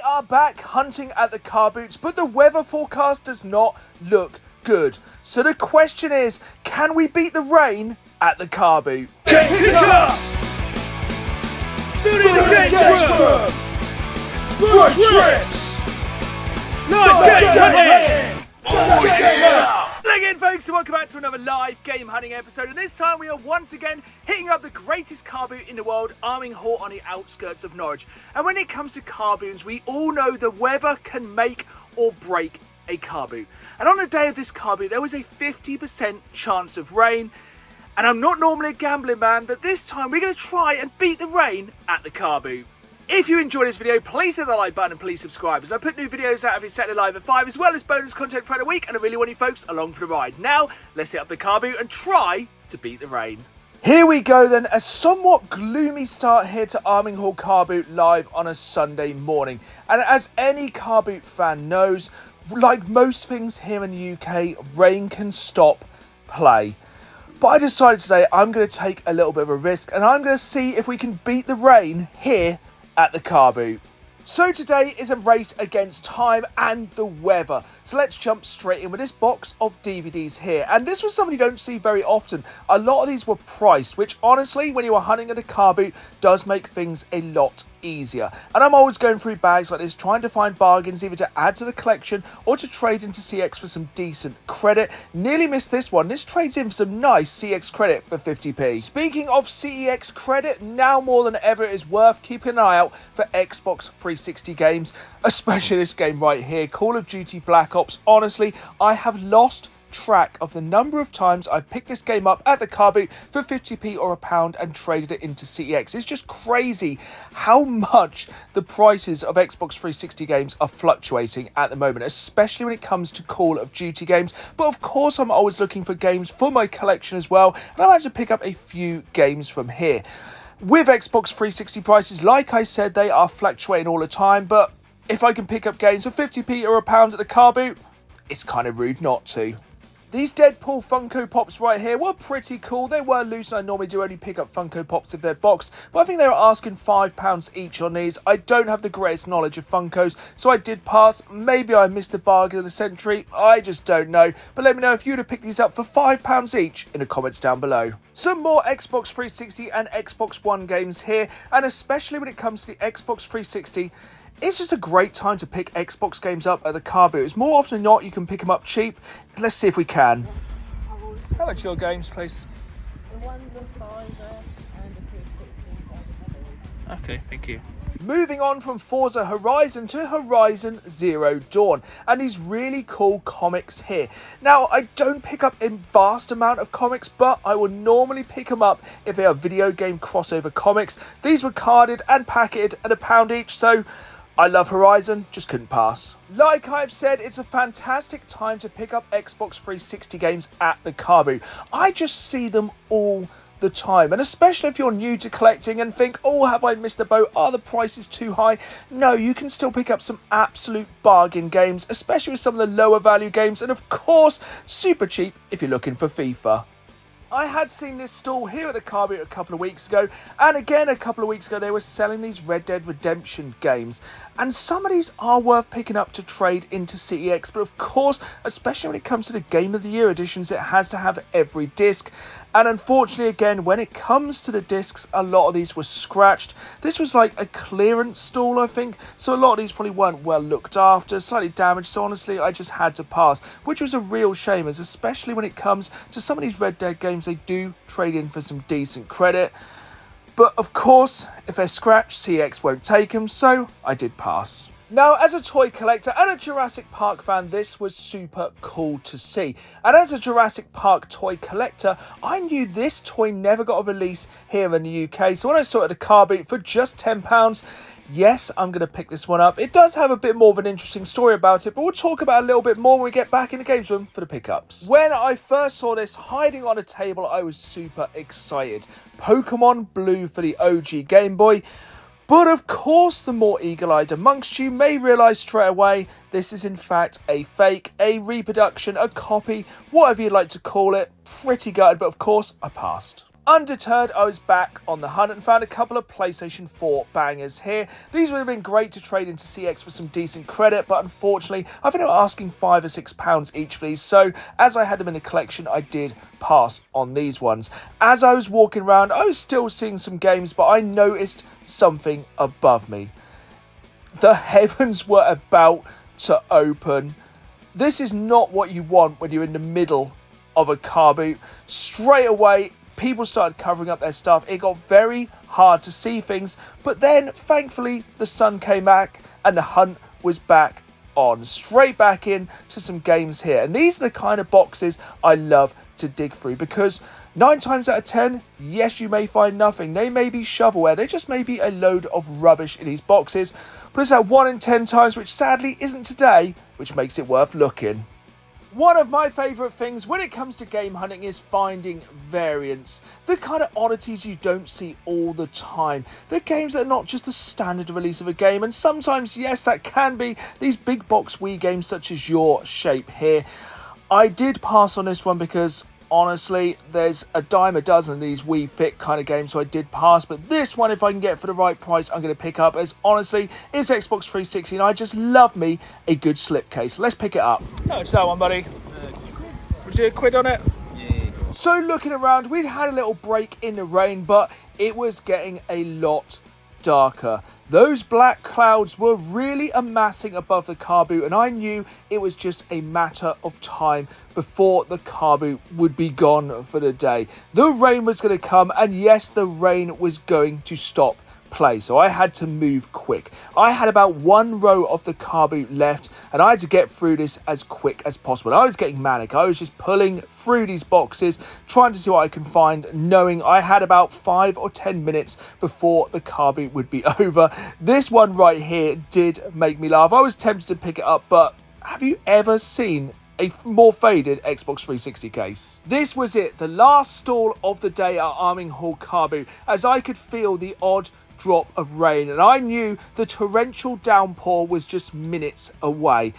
are back hunting at the car boots, but the weather forecast does not look good. So the question is, can we beat the rain at the car boot? Pick up! Building the games room! Brush tricks! Live game hunting! Again, folks, and welcome back to another live game hunting episode. And this time we are once again hitting up the greatest car boot in the world, Arminghall, on the outskirts of Norwich. And when it comes to car boots, we all know the weather can make or break a car boot. And on the day of this car boot, there was a 50% chance of rain. And I'm not normally a gambling man, but this time we're going to try and beat the rain at the car boot. If you enjoyed this video, please hit the like button and please subscribe, as I put new videos out every Saturday live at 5, as well as bonus content throughout the week, and I really want you folks along for the ride. Now, let's hit up the car boot and try to beat the rain. Here we go then, a somewhat gloomy start here to Arminghall Carboot live on a Sunday morning. And as any car boot fan knows, like most things here in the UK, rain can stop play. But I decided today I'm going to take a little bit of a risk, and I'm going to see if we can beat the rain here at the car boot. So today is a race against time and the weather. So let's jump straight in with this box of DVDs here. And this was something you don't see very often. A lot of these were priced, which honestly, when you are hunting at a car boot, does make things a lot easier. And I'm always going through bags like this, trying to find bargains either to add to the collection or to trade into CX for some decent credit. Nearly missed this one. This trades in for some nice CX credit for 50p. Speaking of CEX credit, now more than ever it is worth keeping an eye out for Xbox 360 games, especially this game right here, Call of Duty Black Ops. Honestly, I have lost track of the number of times I've picked this game up at the car boot for 50p or £1 and traded it into CEX. It's just crazy how much the prices of Xbox 360 games are fluctuating at the moment, especially when it comes to Call of Duty games. But of course, I'm always looking for games for my collection as well, and I managed to pick up a few games from here. With Xbox 360 prices, like I said, they are fluctuating all the time, but if I can pick up games for 50p or £1 at the car boot, it's kind of rude not to. These Deadpool Funko Pops right here were pretty cool. They were loose, and I normally do only pick up Funko Pops if they're boxed, but I think they were asking £5 each on these. I don't have the greatest knowledge of Funkos, so I did pass. Maybe I missed the bargain of the century, I just don't know. But let me know if you'd have picked these up for £5 each in the comments down below. Some more Xbox 360 and Xbox One games here, and especially when it comes to the Xbox 360, it's just a great time to pick Xbox games up at the car boot. It's more often than not you can pick them up cheap. Let's see if we can. How much are your games, please? The one's a £5 and a 360. Okay, thank you. Moving on from Forza Horizon to Horizon Zero Dawn, and these really cool comics here. Now, I don't pick up a vast amount of comics, but I will normally pick them up if they are video game crossover comics. These were carded and packeted at £1 each, so I love Horizon, just couldn't pass. Like I've said, it's a fantastic time to pick up Xbox 360 games at the car boot. I just see them all the time, and especially if you're new to collecting and think, oh, have I missed the boat? Are the prices too high? No, you can still pick up some absolute bargain games, especially with some of the lower value games, and of course, super cheap if you're looking for FIFA. I had seen this stall here at the car boot a couple of weeks ago, and again a couple of weeks ago they were selling these Red Dead Redemption games, and some of these are worth picking up to trade into CEX, but of course, especially when it comes to the Game of the Year editions, it has to have every disc. And unfortunately, again, when it comes to the discs, a lot of these were scratched. This was like a clearance stall, I think, so a lot of these probably weren't well looked after, slightly damaged, so honestly, I just had to pass, which was a real shame, as especially when it comes to some of these Red Dead games, they do trade in for some decent credit. But of course, if they're scratched, CX won't take them, so I did pass. Now, as a toy collector and a Jurassic Park fan, this was super cool to see. And as a Jurassic Park toy collector, I knew this toy never got a release here in the UK. So when I saw it at the car boot for just £10, yes, I'm going to pick this one up. It does have a bit more of an interesting story about it, but we'll talk about it a little bit more when we get back in the games room for the pickups. When I first saw this hiding on a table, I was super excited. Pokemon Blue for the OG Game Boy. But of course, the more eagle-eyed amongst you may realise straight away this is in fact a fake, a reproduction, a copy, whatever you'd like to call it. Pretty gutted, but of course, I passed. Undeterred, I was back on the hunt and found a couple of PlayStation 4 bangers here. These would have been great to trade into CX for some decent credit, but unfortunately, I've ended up asking £5 or £6 each for these, so as I had them in a collection, I did pass on these ones. As I was walking around, I was still seeing some games, but I noticed something above me. The heavens were about to open. This is not what you want when you're in the middle of a car boot. Straight away, people started covering up their stuff. It got very hard to see things, but then thankfully the sun came back and the hunt was back on. Straight back in to some games here. And these are the kind of boxes I love to dig through, because 9 times out of 10, yes, you may find nothing. They may be shovelware. They just may be a load of rubbish in these boxes. But it's that 1 in 10 times, which sadly isn't today, which makes it worth looking. One of my favourite things when it comes to game hunting is finding variants. The kind of oddities you don't see all the time. The games that are not just a standard release of a game. And sometimes, yes, that can be these big box Wii games such as Your Shape here. I did pass on this one because honestly, there's a dime a dozen of these Wii Fit kind of games, so I did pass. But this one, if I can get for the right price, I'm going to pick up, as honestly, it's Xbox 360 and I just love me a good slipcase. Let's pick it up. How much that one, buddy? Would you £1 on it? Yeah. So looking around, we'd had a little break in the rain, but it was getting a lot darker. Those black clouds were really amassing above the car boot, and I knew it was just a matter of time before the car boot would be gone for the day. The rain was going to come, and yes, the rain was going to stop play, so I had to move quick. I had about 1 row of the car boot left, and I had to get through this as quick as possible. I was getting manic. I was just pulling through these boxes, trying to see what I can find, knowing I had about 5 or 10 minutes before the car boot would be over. This one right here did make me laugh. I was tempted to pick it up, but have you ever seen a more faded Xbox 360 case? This was it, the last stall of the day at Arminghall Carboot, as I could feel the odd drop of rain, and I knew the torrential downpour was just minutes away.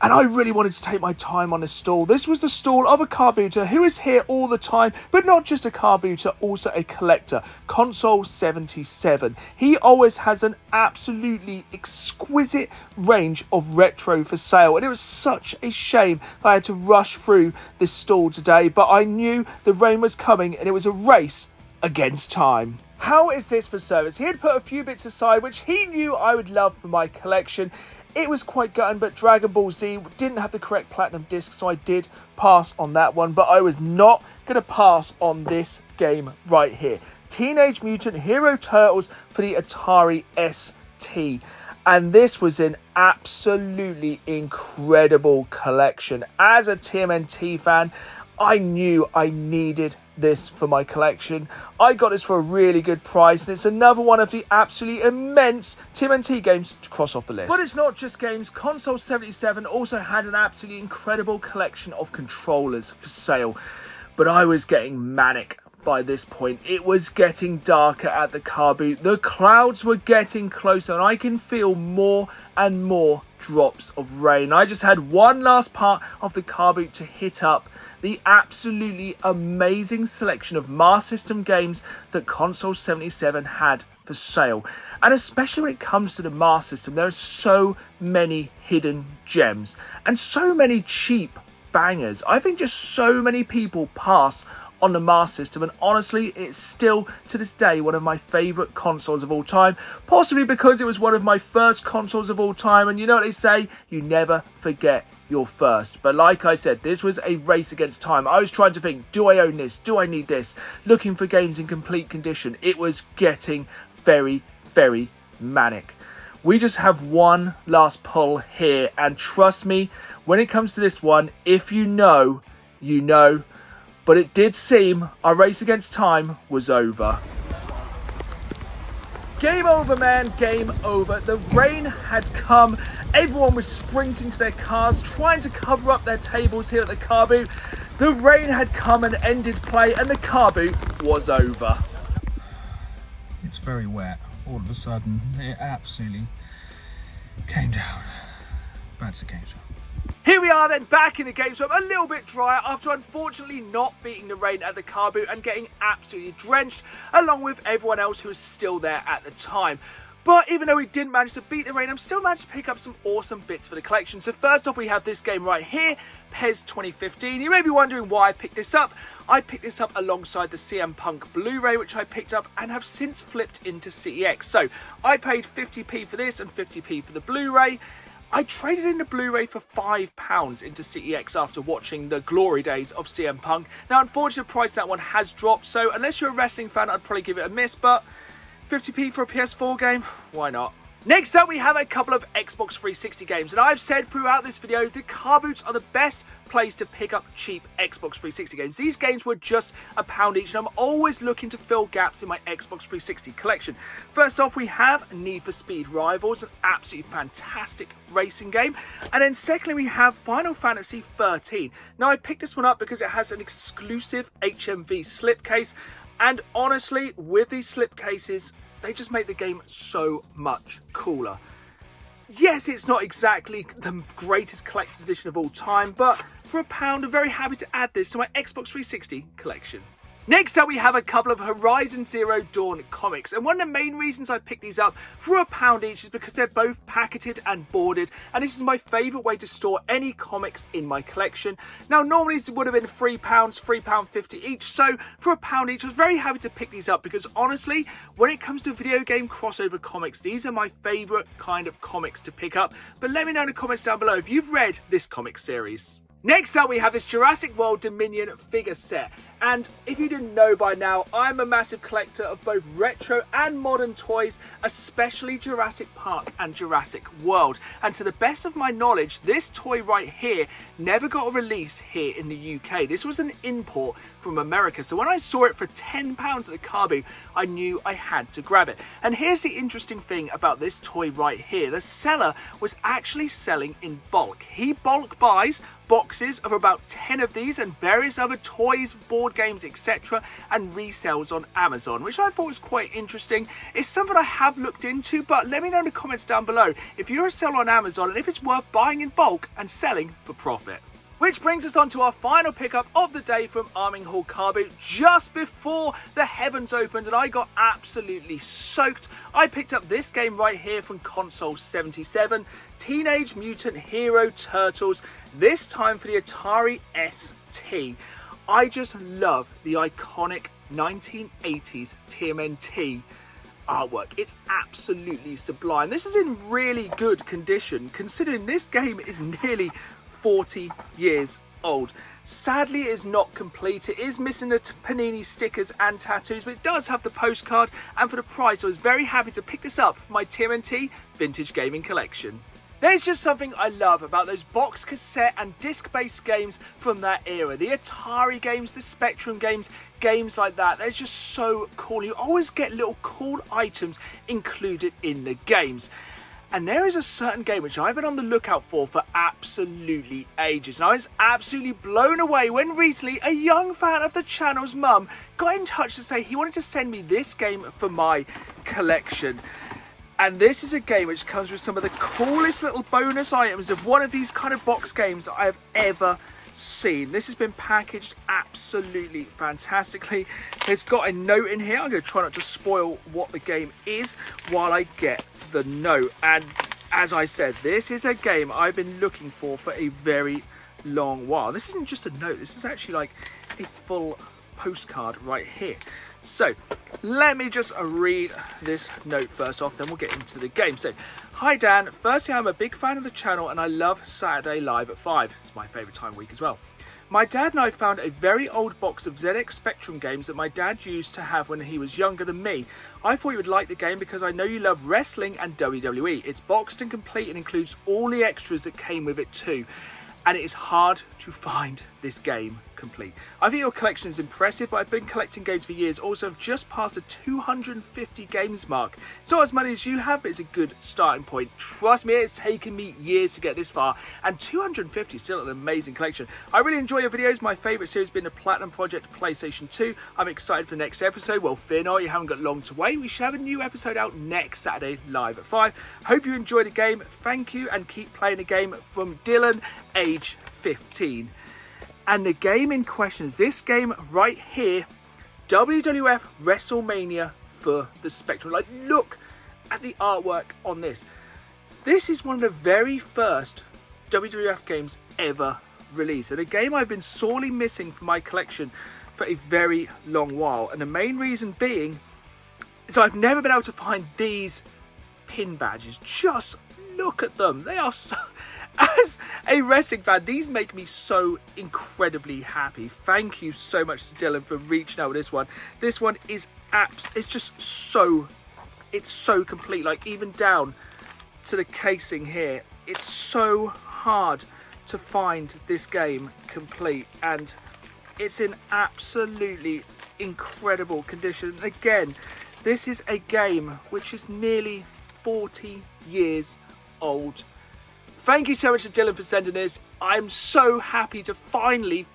And I really wanted to take my time on this stall. This was the stall of a carbooter who is here all the time, but not just a carbooter, also a collector, Console 77. He always has an absolutely exquisite range of retro for sale, and it was such a shame that I had to rush through this stall today, but I knew the rain was coming and it was a race against time. How is this for service? He had put a few bits aside which he knew I would love for my collection. It was quite gutting, but Dragon Ball Z didn't have the correct platinum disc, so I did pass on that one. But I was not going to pass on this game right here. Teenage Mutant Hero Turtles for the Atari ST. And this was an absolutely incredible collection. As a TMNT fan, I knew I needed this for my collection. I got this for a really good price, and it's another one of the absolutely immense TMNT games to cross off the list. But it's not just games. Console 77 also had an absolutely incredible collection of controllers for sale. But I was getting manic by this point. It was getting darker at the car boot. The clouds were getting closer, and I can feel more and more drops of rain. I just had one last part of the car boot to hit up the absolutely amazing selection of Master System games that Console 77 had for sale. And especially when it comes to the Master System, there are so many hidden gems and so many cheap bangers. I think just so many people pass on the Master System, and honestly, it's still to this day one of my favourite consoles of all time, possibly because it was one of my first consoles of all time, and you know what they say, you never forget your first. But like I said, this was a race against time. I was trying to think, do I own this? Do I need this? Looking for games in complete condition. It was getting very, very manic. We just have one last pull here, and trust me, when it comes to this one, if you know, you know. But it did seem our race against time was over. Game over, man, game over. The rain had come. Everyone was sprinting to their cars, trying to cover up their tables here at the car boot. The rain had come and ended play, and the car boot was over. It's very wet. All of a sudden, it absolutely came down. That's the game, so. Here we are then, back in the game, so I'm a little bit drier after unfortunately not beating the rain at the car boot and getting absolutely drenched along with everyone else who was still there at the time. But even though we didn't manage to beat the rain, I'm still managed to pick up some awesome bits for the collection. So first off, we have this game right here, PES 2015. You may be wondering why I picked this up. I picked this up alongside the CM Punk Blu Ray, which I picked up and have since flipped into CEX. So I paid 50p for this and 50p for the Blu Ray. I traded in the Blu Ray for £5 into CEX after watching the glory days of CM Punk. Now, unfortunately, the price of that one has dropped, so unless you're a wrestling fan, I'd probably give it a miss, but 50p for a PS4 game? Why not? Next up, we have a couple of Xbox 360 games, and I've said throughout this video the car boots are the best place to pick up cheap Xbox 360 games. These games were just £1 each, and I'm always looking to fill gaps in my Xbox 360 collection. First off, we have Need for Speed Rivals, an absolutely fantastic racing game, and then secondly, we have Final Fantasy 13. Now, I picked this one up because it has an exclusive HMV slipcase, and honestly, with these slipcases, they just make the game so much cooler. Yes, it's not exactly the greatest collector's edition of all time, but for £1, I'm very happy to add this to my Xbox 360 collection. Next up, we have a couple of Horizon Zero Dawn comics, and one of the main reasons I picked these up for £1 each is because they're both packeted and boarded, and this is my favourite way to store any comics in my collection. Now, normally this would have been £3, £3.50 each, so for £1 each, I was very happy to pick these up because honestly, when it comes to video game crossover comics, these are my favourite kind of comics to pick up. But let me know in the comments down below if you've read this comic series. Next up, we have this Jurassic World Dominion figure set, and if you didn't know by now, I'm a massive collector of both retro and modern toys, especially Jurassic Park and Jurassic World, and to the best of my knowledge, this toy right here never got a release here in the UK. This was an import from America, so when I saw it for £10 at the car boot, I knew I had to grab it. And here's the interesting thing about this toy right here. The seller was actually selling in bulk. He bulk buys boxes of about 10 of these and various other toys, board games, etc., and resells on Amazon, which I thought was quite interesting. It's something I have looked into, but let me know in the comments down below if you're a seller on Amazon and if it's worth buying in bulk and selling for profit. Which brings us on to our final pickup of the day from Arminghall Carboot just before the heavens opened, and I got absolutely soaked. I picked up this game right here from Console 77, Teenage Mutant Hero Turtles, this time for the Atari ST. I just love the iconic 1980s TMNT artwork. It's absolutely sublime. This is in really good condition considering this game is nearly 40 years old. Sadly, it is not complete. It is missing the Panini stickers and tattoos, but it does have the postcard, and for the price I was very happy to pick this up for my TMNT vintage gaming collection. There's just something I love about those box, cassette and disc-based games from that era. The Atari games, the Spectrum games, games like that. They're just so cool. You always get little cool items included in the games. And there is a certain game which I've been on the lookout for absolutely ages. And I was absolutely blown away when recently a young fan of the channel's mum got in touch to say he wanted to send me this game for my collection. And this is a game which comes with some of the coolest little bonus items of one of these kind of box games I have ever seen. This has been packaged absolutely fantastically. It's got a note in here. I'm going to try not to spoil what the game is while I get the note. And as I said, this is a game I've been looking for a very long while. This isn't just a note. This is actually like a full postcard right here. So let me just read this note first off, then we'll get into the game. So, hi Dan, firstly I'm a big fan of the channel and I love Saturday Live at 5. It's my favourite time of week as well. My dad and I found a very old box of ZX Spectrum games that my dad used to have when he was younger than me. I thought you would like the game because I know you love wrestling and WWE. It's boxed and complete and includes all the extras that came with it too. And it is hard to find this game complete. I think your collection is impressive, but I've been collecting games for years. Also, I've just passed the 250 games mark. It's not as many as you have, but it's a good starting point. Trust me, it's taken me years to get this far, and 250 is still an amazing collection. I really enjoy your videos. My favourite series being the Platinum Project PlayStation 2. I'm excited for the next episode. Well, fear not, you haven't got long to wait. We should have a new episode out next Saturday, live at 5. Hope you enjoy the game. Thank you, and keep playing the game. From Dylan, age 15. And the game in question is this game right here, WWF WrestleMania for the Spectrum. Like, look at the artwork on this. This is one of the very first WWF games ever released, and a game I've been sorely missing from my collection for a very long while. And the main reason being is I've never been able to find these pin badges. Just look at them. They are so... As a wrestling fan, these make me so incredibly happy. Thank you so much to Dylan for reaching out with this one. This one is it's just so... It's so complete. Like, even down to the casing here. It's so hard to find this game complete. And it's in absolutely incredible condition. And again, this is a game which is nearly 40 years old. Thank you so much to Dylan for sending this. I'm so happy to finally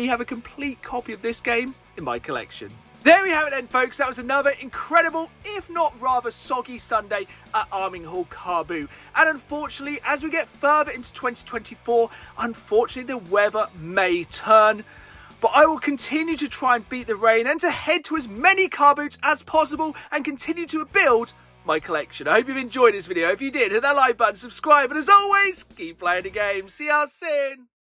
have a complete copy of this game in my collection. There we have it then, folks. That was another incredible, if not rather soggy Sunday at Arminghall Carboot. And unfortunately, as we get further into 2024, unfortunately the weather may turn. But I will continue to try and beat the rain and to head to as many car boots as possible and continue to build my collection. I hope you've enjoyed this video. If you did, hit that like button, subscribe, and as always, keep playing the game. See you soon.